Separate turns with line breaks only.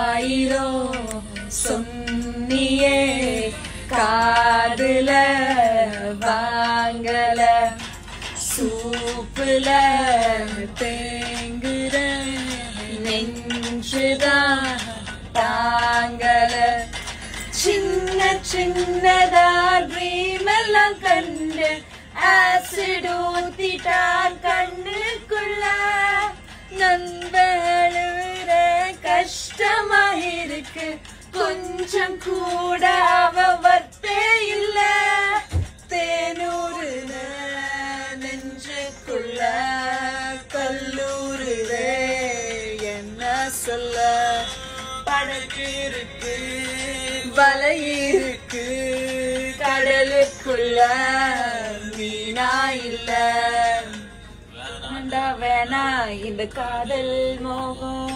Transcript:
ஆயிரம் சொன்னியே காதுல வாங்கல சூப்புல தேங்குற நெஞ்சுதான் தாங்கல சின்ன சின்னதா ட்ரீம் எல்லாம் கண்டு ஆசிட் ஊத்திட்டான் கண்ணுக்குள்ள நண்பழுற கஷ்டமா இருக்கு கொஞ்சம் கூட அவ வர்த்தே இல்ல தேனூருல நெஞ்சுக்குள்ள கல்லூருவே என்ன சொல்ல படகு இருக்கு வலை இருக்கு கடலுக்குள்ள மீனா இல்ல வேணா இந்த காதல் மோகம்